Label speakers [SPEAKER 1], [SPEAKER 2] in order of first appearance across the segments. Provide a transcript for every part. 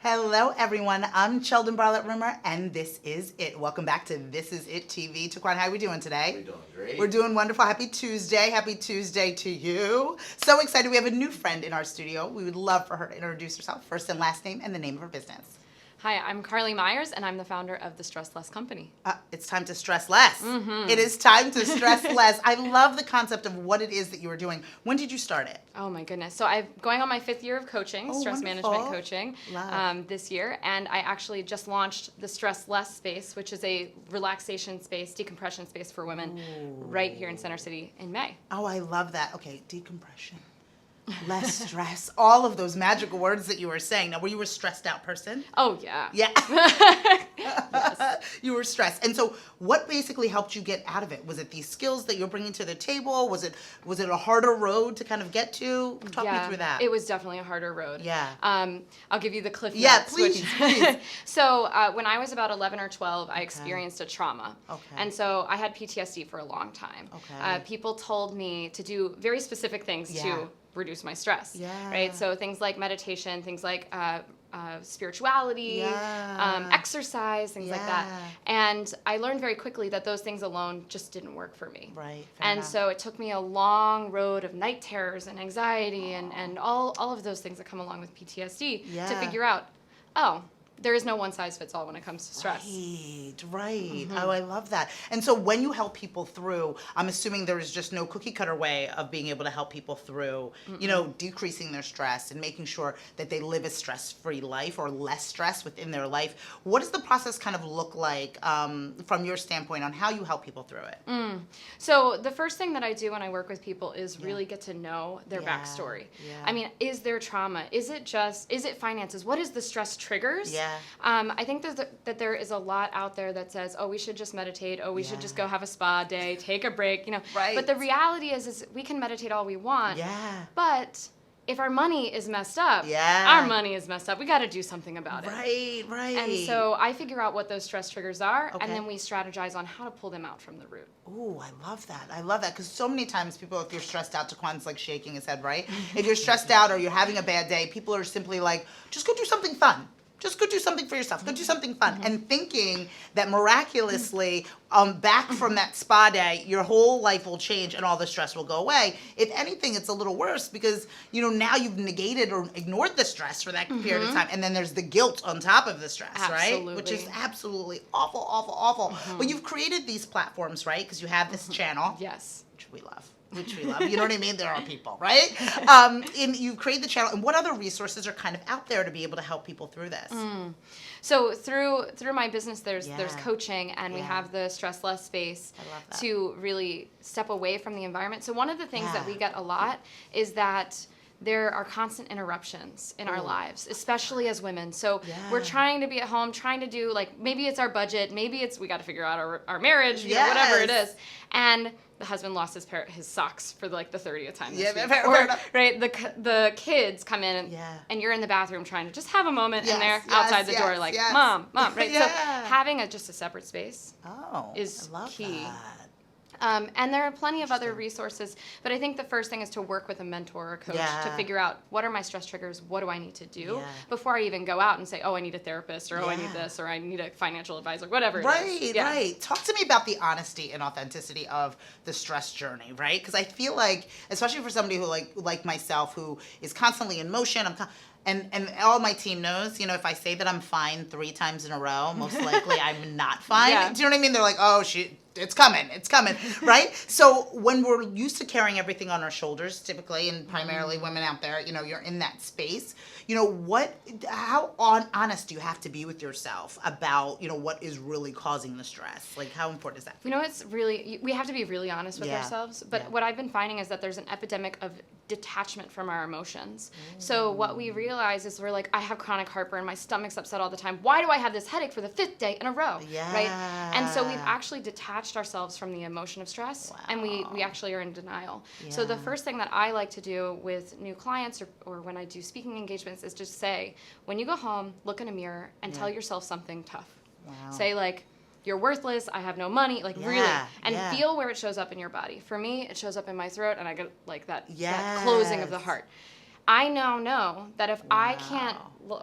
[SPEAKER 1] Hello, everyone. I'm Sheldon Bartlett-Rimmer, and this is it. Welcome back to This Is It TV. Taquan, how are we doing today?
[SPEAKER 2] We're doing great.
[SPEAKER 1] We're doing wonderful. Happy Tuesday. Happy Tuesday to you. So excited. We have a new friend in our studio. We would love for her to introduce herself, first and last name, and the name of her business.
[SPEAKER 3] Hi, I'm Carlee Myers, and I'm the founder of the Stress Less Company.
[SPEAKER 1] It's time to stress less. It is time to stress less. I love the concept of what it is that you are doing. When did you start it?
[SPEAKER 3] Oh my goodness. So I'm going on my 5th year of coaching, stress
[SPEAKER 1] wonderful.
[SPEAKER 3] management coaching,
[SPEAKER 1] Love.
[SPEAKER 3] this year. And I actually just launched the Stress Less space, which is a relaxation space, decompression space for women right here in Center City in May.
[SPEAKER 1] Oh, I love that. Okay, decompression. Less stress, all of those magical words that you were saying. Now, were you a stressed out person?
[SPEAKER 3] Oh, yeah.
[SPEAKER 1] Yeah.
[SPEAKER 3] Yes.
[SPEAKER 1] You were stressed. And so what basically helped you get out of it? Was it these skills that you're bringing to the table? Was it a harder road to kind of get to? Talk me through that.
[SPEAKER 3] It was definitely a harder road.
[SPEAKER 1] Yeah.
[SPEAKER 3] I'll give you the cliff notes.
[SPEAKER 1] Yeah, please.
[SPEAKER 3] So when I was about 11 or 12, I experienced a trauma.
[SPEAKER 1] Okay.
[SPEAKER 3] And so I had PTSD for a long time.
[SPEAKER 1] Okay.
[SPEAKER 3] People told me to do very specific things to reduce my stress.
[SPEAKER 1] Yeah.
[SPEAKER 3] Right? So things like meditation, things like spirituality, exercise, things like that. And I learned very quickly that those things alone just didn't work for me.
[SPEAKER 1] Right.
[SPEAKER 3] And so it took me a long road of night terrors and anxiety and all of those things that come along with PTSD to figure out, oh, there is no one size fits all when it comes to stress.
[SPEAKER 1] Right. Oh, I love that. And so when you help people through, I'm assuming there is just no cookie cutter way of being able to help people through, decreasing their stress and making sure that they live a stress-free life or less stress within their life. What does the process kind of look like from your standpoint on how you help people through it?
[SPEAKER 3] So the first thing that I do when I work with people is really get to know their backstory. I mean, is there trauma? Is it finances? What is the stress triggers? I think that there is a lot out there that says, oh, we should just meditate. Oh, we should just go have a spa day, take a break,
[SPEAKER 1] Right.
[SPEAKER 3] But the reality is we can meditate all we want.
[SPEAKER 1] Yeah.
[SPEAKER 3] But if our money is messed up, our money is messed up. We got to do something about it.
[SPEAKER 1] Right.
[SPEAKER 3] And so I figure out what those stress triggers are, and then we strategize on how to pull them out from the root.
[SPEAKER 1] Ooh, I love that. Because so many times people, if you're stressed out, Taquan's like shaking his head, right? If you're stressed out or you're having a bad day, people are simply like, just go do something fun. Just go do something for yourself. Go do something fun. And thinking that miraculously, back from that spa day, your whole life will change and all the stress will go away. If anything, it's a little worse because, now you've negated or ignored the stress for that period of time. And then there's the guilt on top of the stress, right? Which is absolutely awful, awful, awful. But you've created these platforms, right? Because you have this channel.
[SPEAKER 3] Yes.
[SPEAKER 1] Which we love. You know what I mean? There are people, right? And you create the channel. And what other resources are kind of out there to be able to help people through this?
[SPEAKER 3] So through my business, there's coaching, and we have the Stress Less space to really step away from the environment. So one of the things that we get a lot is that there are constant interruptions in our lives, especially as women. So we're trying to be at home, trying to do, maybe it's our budget, maybe it's we got to figure out our marriage, whatever it is. And the husband lost his socks for the 30th time this week. Or, right, the kids come in and you're in the bathroom trying to just have a moment in there outside the door, mom, right? So having just a separate space is key.
[SPEAKER 1] That.
[SPEAKER 3] And there are plenty of other resources, but I think the first thing is to work with a mentor or a coach to figure out what are my stress triggers, what do I need to do before I even go out and say, oh, I need a therapist, or oh, I need this, or I need a financial advisor, whatever it is.
[SPEAKER 1] Right. Talk to me about the honesty and authenticity of the stress journey, right? Because I feel like, especially for somebody who like myself, who is constantly in motion, and all my team knows, if I say that I'm fine 3 times in a row, most likely I'm not fine. Do you know what I mean? They're like, oh, it's coming, right? So when we're used to carrying everything on our shoulders, typically, and primarily women out there, you're in that space, how honest do you have to be with yourself about, what is really causing the stress? How important is that?
[SPEAKER 3] It's really, we have to be really honest with ourselves, but what I've been finding is that there's an epidemic of detachment from our emotions. So what we realize is we're like, I have chronic heartburn, my stomach's upset all the time. Why do I have this headache for the 5th day in a row? Right? And so we've actually detached ourselves from the emotion of stress, and we actually are in denial. So the first thing that I like to do with new clients or when I do speaking engagements is just say, when you go home, look in a mirror and tell yourself something tough. Say you're worthless, I have no money, really, and feel where it shows up in your body. For me, it shows up in my throat, and I get that closing of the heart. I now know that if I can't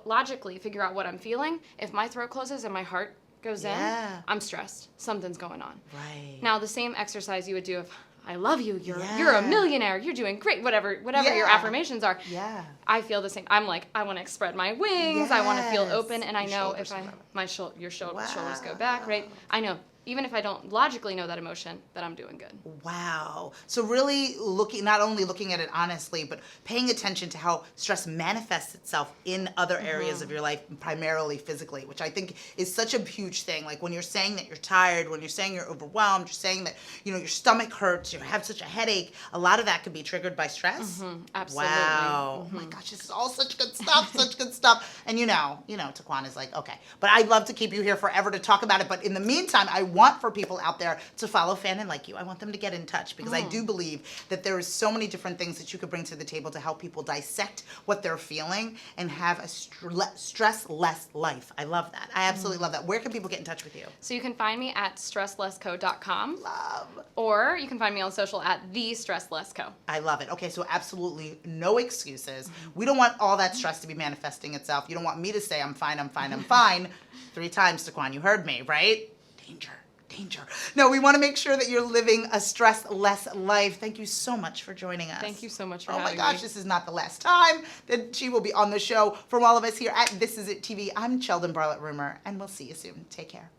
[SPEAKER 3] logically figure out what I'm feeling, if my throat closes and my heart goes in, I'm stressed. Something's going on.
[SPEAKER 1] Right.
[SPEAKER 3] Now, the same exercise you would do if I love you, you're a millionaire, you're doing great, whatever your affirmations are.
[SPEAKER 1] Yeah.
[SPEAKER 3] I feel the same. I'm like, I want to spread my wings, I want to feel open, and I know if your shoulders go back, right? I know, even if I don't logically know that emotion, that I'm doing good.
[SPEAKER 1] Wow. So really not only looking at it honestly, but paying attention to how stress manifests itself in other areas of your life, primarily physically, which I think is such a huge thing. Like when you're saying that you're tired, when you're saying you're overwhelmed, you're saying that, your stomach hurts, you have such a headache, a lot of that could be triggered by stress.
[SPEAKER 3] Absolutely.
[SPEAKER 1] Wow. Oh my gosh, this is all such good stuff, such good stuff. And Taquan is like, okay. But I'd love to keep you here forever to talk about it. But in the meantime, I want for people out there to follow Fannin like you. I want them to get in touch because I do believe that there is so many different things that you could bring to the table to help people dissect what they're feeling and have a stress-less life. I love that. I absolutely love that. Where can people get in touch with you?
[SPEAKER 3] So you can find me at stresslessco.com.
[SPEAKER 1] Love.
[SPEAKER 3] Or you can find me on social at @thestresslessco.
[SPEAKER 1] I love it. Okay, so absolutely no excuses. We don't want all that stress to be manifesting itself. You don't want me to say I'm fine, I'm fine, I'm fine 3 times, Taquan. You heard me, right? Danger. No, we want to make sure that you're living a stress-less life. Thank you so much for joining us.
[SPEAKER 3] Thank you so much for having me.
[SPEAKER 1] Oh my gosh, this is not the last time that she will be on the show. From all of us here at This Is It TV, I'm Sheldon Bartlett-Rumor, and we'll see you soon. Take care.